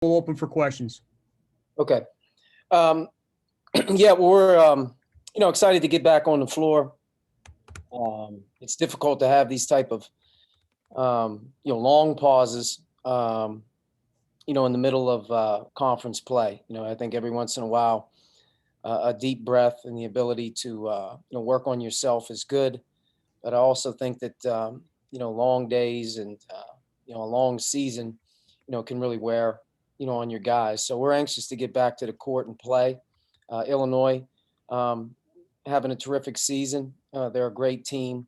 We'll open for questions. Okay. Yeah, we're excited to get back on the floor. It's difficult to have these type of long pauses in the middle of conference play. I think every once in a while a deep breath and the ability to work on yourself is good. But I also think that long days and a long season can really wear on your guys. So we're anxious to get back to the court and play. Illinois having a terrific season. They're a great team.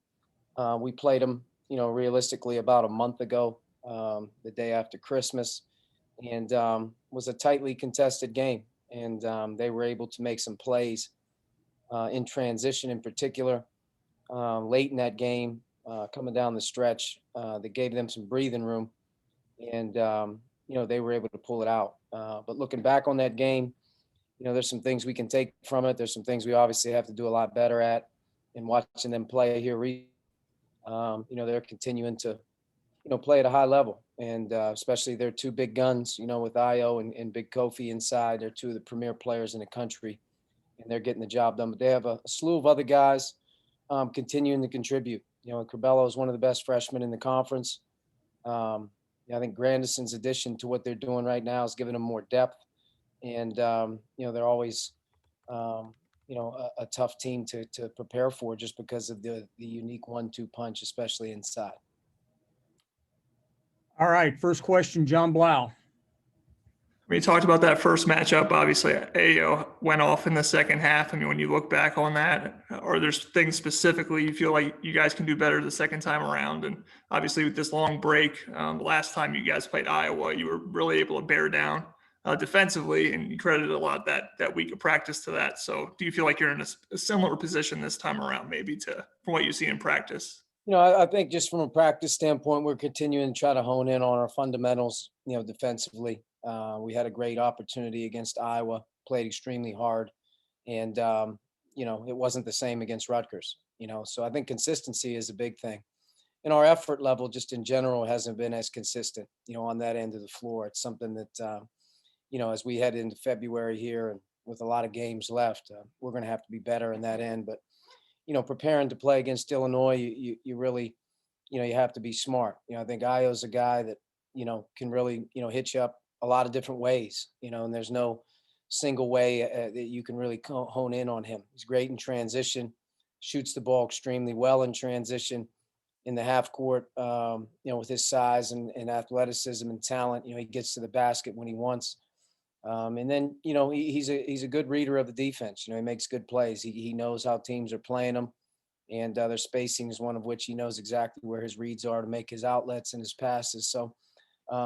We played them realistically about a month ago, the day after Christmas, and was a tightly contested game. And they were able to make some plays in transition in particular late in that game, coming down the stretch that gave them some breathing room. And, they were able to pull it out. But looking back on that game, there's some things we can take from it. There's some things we obviously have to do a lot better at. And watching them play here recently, they're continuing to, play at a high level. And especially their two big guns, with Io and Big Kofi inside. They're two of the premier players in the country, and they're getting the job done. But they have a slew of other guys continuing to contribute. Curbelo is one of the best freshmen in the conference. I think Grandison's addition to what they're doing right now is giving them more depth. And, they're always, a tough team to prepare for just because of the unique 1-2 punch, especially inside. All right. First question, John Blau. We talked about that first matchup. Obviously, Ayo went off in the second half. I mean, when you look back on that, are there things specifically you feel like you guys can do better the second time around? And obviously, with this long break, the last time you guys played Iowa, you were really able to bear down defensively, and you credited a lot that week of practice to that. So, do you feel like you're in a similar position this time around, maybe from what you see in practice? I think just from a practice standpoint, we're continuing to try to hone in on our fundamentals, defensively. We had a great opportunity against Iowa, played extremely hard, and it wasn't the same against Rutgers. So I think consistency is a big thing, and our effort level just in general hasn't been as consistent, on that end of the floor. It's something that as we head into February here and with a lot of games left, we're going to have to be better in that end. But preparing to play against Illinois, you really, you have to be smart. I think Io's a guy that can really hit you up a lot of different ways, and there's no single way that you can really hone in on him. He's great in transition, shoots the ball extremely well in transition in the half court, with his size and athleticism and talent. He gets to the basket when he wants. And then, he's a good reader of the defense. He makes good plays. He knows how teams are playing him, and their spacing is one of which he knows exactly where his reads are to make his outlets and his passes. So,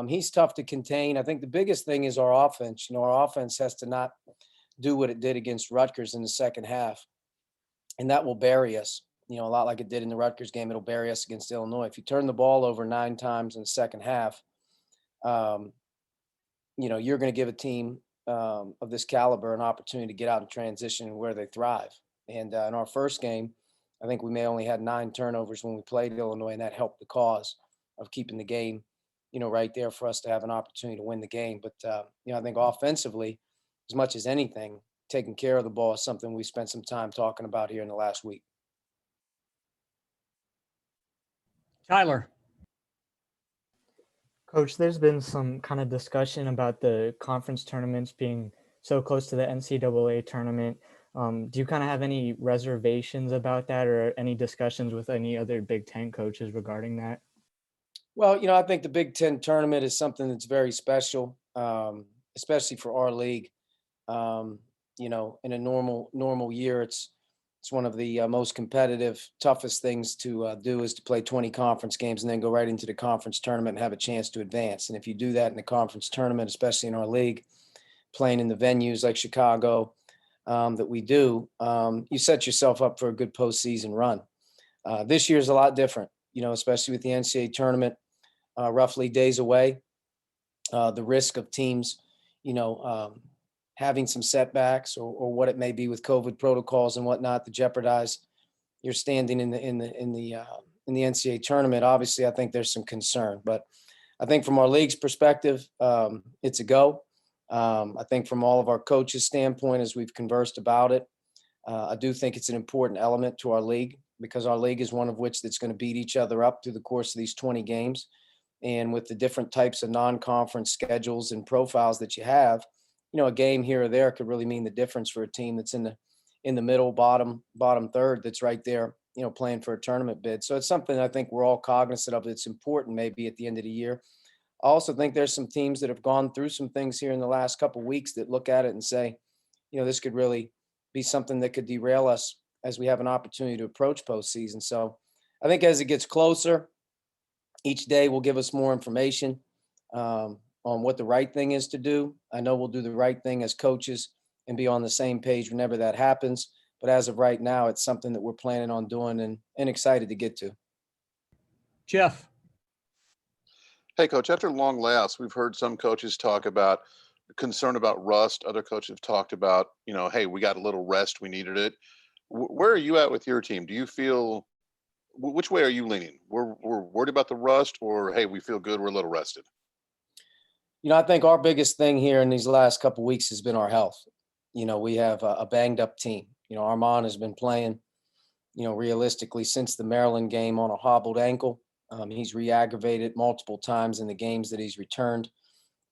he's tough to contain. I think the biggest thing is our offense. Our offense has to not do what it did against Rutgers in the second half, and that will bury us. A lot like it did in the Rutgers game. It'll bury us against Illinois. If you turn the ball over 9 times in the second half, you're going to give a team of this caliber an opportunity to get out and transition where they thrive. And in our first game, I think we may only had 9 turnovers when we played Illinois, and that helped the cause of keeping the game right there for us to have an opportunity to win the game. But, I think offensively, as much as anything, taking care of the ball is something we spent some time talking about here in the last week. Tyler. Coach, there's been some kind of discussion about the conference tournaments being so close to the NCAA tournament. Do you kind of have any reservations about that, or any discussions with any other Big Ten coaches regarding that? Well, I think the Big Ten tournament is something that's very special, especially for our league. In a normal year, it's one of the most competitive, toughest things to do is to play 20 conference games and then go right into the conference tournament and have a chance to advance. And if you do that in the conference tournament, especially in our league, playing in the venues like Chicago that we do, you set yourself up for a good postseason run. This year is a lot different, especially with the NCAA tournament roughly days away. The risk of teams, having some setbacks or what it may be with COVID protocols and whatnot to jeopardize your standing in the NCAA tournament. Obviously, I think there's some concern, but I think from our league's perspective, it's a go. I think from all of our coaches' standpoint, as we've conversed about it, I do think it's an important element to our league because our league is one of which that's going to beat each other up through the course of these 20 games. And with the different types of non-conference schedules and profiles that you have, a game here or there could really mean the difference for a team that's in the middle, bottom third that's right there, playing for a tournament bid. So it's something I think we're all cognizant of. It's important maybe at the end of the year. I also think there's some teams that have gone through some things here in the last couple of weeks that look at it and say, this could really be something that could derail us as we have an opportunity to approach postseason. So I think as it gets closer, each day will give us more information on what the right thing is to do. I know we'll do the right thing as coaches and be on the same page whenever that happens. But as of right now, it's something that we're planning on doing and excited to get to. Jeff. Hey, Coach, after long layoffs, we've heard some coaches talk about concern about rust. Other coaches have talked about, hey, we got a little rest. We needed it. Where are you at with your team? Do you feel, which way are you leaning? We're worried about the rust, or, hey, we feel good, we're a little rested? I think our biggest thing here in these last couple of weeks has been our health. We have a banged up team. Armand has been playing, realistically since the Maryland game on a hobbled ankle. He's re-aggravated multiple times in the games that he's returned,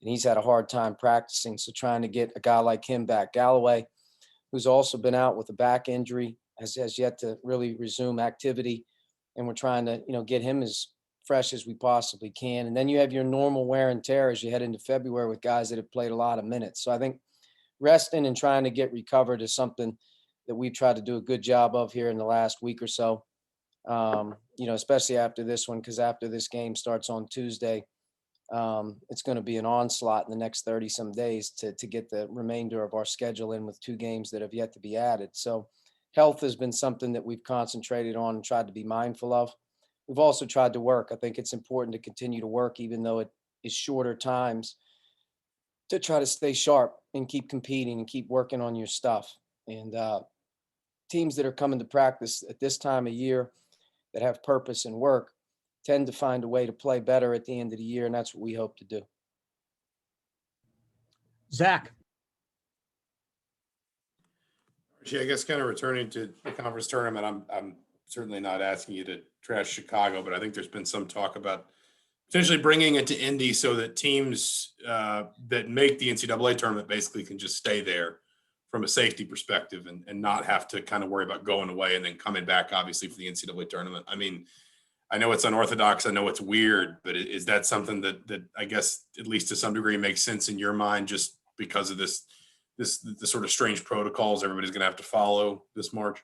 and he's had a hard time practicing. So trying to get a guy like him back. Galloway, who's also been out with a back injury, has yet to really resume activity. And we're trying to, get him as fresh as we possibly can. And then you have your normal wear and tear as you head into February with guys that have played a lot of minutes. So I think resting and trying to get recovered is something that we've tried to do a good job of here in the last week or so. Especially after this one, because after this game starts on Tuesday, it's going to be an onslaught in the next 30 some days to get the remainder of our schedule in with 2 games that have yet to be added. So health has been something that we've concentrated on and tried to be mindful of. We've also tried to work. I think it's important to continue to work, even though it is shorter times, to try to stay sharp and keep competing and keep working on your stuff. And teams that are coming to practice at this time of year that have purpose and work tend to find a way to play better at the end of the year, and that's what we hope to do. Zach. Archie, I guess kind of returning to the conference tournament, I'm certainly not asking you to trash Chicago, but I think there's been some talk about potentially bringing it to Indy so that teams that make the NCAA tournament basically can just stay there from a safety perspective and not have to kind of worry about going away and then coming back, obviously, for the NCAA tournament. I mean, I know it's unorthodox. I know it's weird, but is that something that I guess, at least to some degree, makes sense in your mind just because of the sort of strange protocols everybody's going to have to follow this March?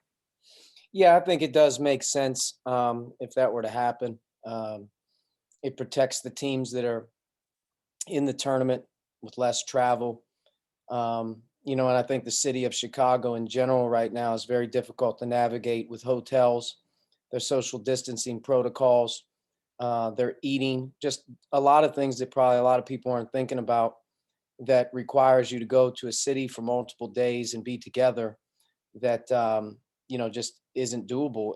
Yeah, I think it does make sense if that were to happen. It protects the teams that are in the tournament with less travel. And I think the city of Chicago in general right now is very difficult to navigate with hotels, their social distancing protocols, their eating, just a lot of things that probably a lot of people aren't thinking about that requires you to go to a city for multiple days and be together that, just isn't doable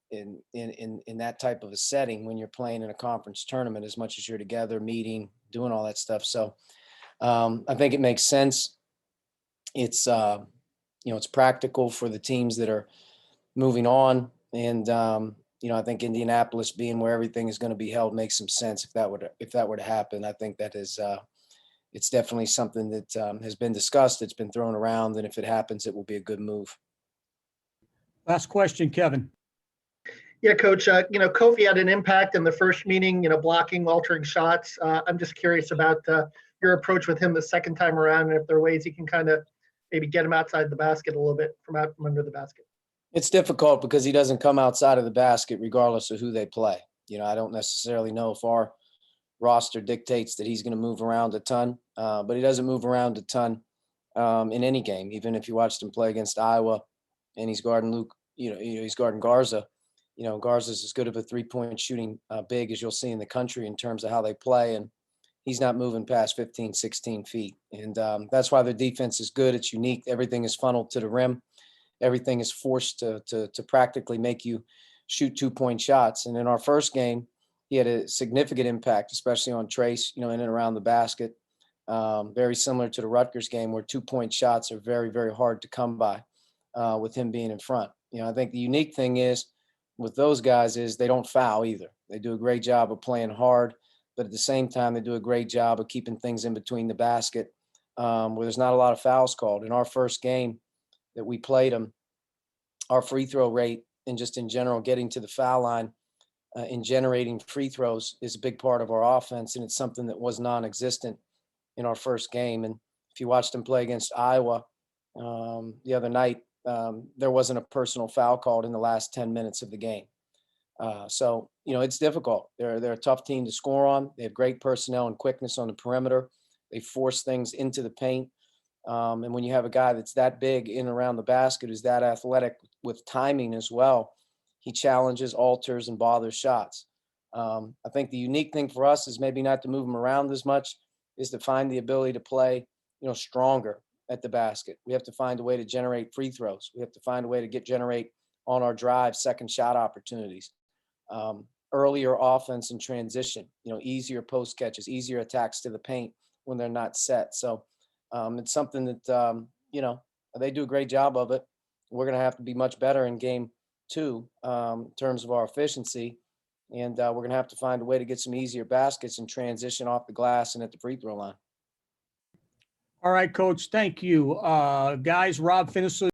in that type of a setting when you're playing in a conference tournament as much as you're together, meeting, doing all that stuff. So I think it makes sense. It's, it's practical for the teams that are moving on. And, I think Indianapolis being where everything is going to be held makes some sense if that were to happen. I think that is, it's definitely something that has been discussed. It's been thrown around. And if it happens, it will be a good move. Last question, Kevin. Yeah, Coach, Kofi had an impact in the first meeting, blocking, altering shots. I'm just curious about your approach with him the second time around, and if there are ways you can kind of maybe get him outside the basket a little bit from out from under the basket. It's difficult because he doesn't come outside of the basket regardless of who they play. I don't necessarily know if our roster dictates that he's going to move around a ton, but he doesn't move around a ton in any game. Even if you watched him play against Iowa and he's guarding Luke, he's guarding Garza. Garza's as good of a 3-point shooting big as you'll see in the country in terms of how they play. And he's not moving past 15, 16 feet. And that's why their defense is good. It's unique. Everything is funneled to the rim. Everything is forced to practically make you shoot 2-point shots. And in our first game, he had a significant impact, especially on Trace, in and around the basket. Very similar to the Rutgers game, where 2-point shots are very, very hard to come by with him being in front. I think the unique thing is with those guys is they don't foul either. They do a great job of playing hard, but at the same time, they do a great job of keeping things in between the basket where there's not a lot of fouls called. In our first game that we played them, our free throw rate and just in general getting to the foul line and generating free throws is a big part of our offense, and it's something that was non-existent in our first game. And if you watched them play against Iowa the other night, there wasn't a personal foul called in the last 10 minutes of the game. So, it's difficult. They're a tough team to score on. They have great personnel and quickness on the perimeter. They force things into the paint. And when you have a guy that's that big in and around the basket, who's that athletic with timing as well, he challenges, alters, and bothers shots. I think the unique thing for us is maybe not to move him around as much, is to find the ability to play, stronger at the basket. We have to find a way to generate free throws. We have to find a way to generate on our drive second shot opportunities. Earlier offense and transition, easier post catches, easier attacks to the paint when they're not set. So it's something that, they do a great job of it. We're going to have to be much better in game 2 in terms of our efficiency. And we're going to have to find a way to get some easier baskets and transition off the glass and at the free throw line. All right, Coach. Thank you. Guys, Rob Finnisley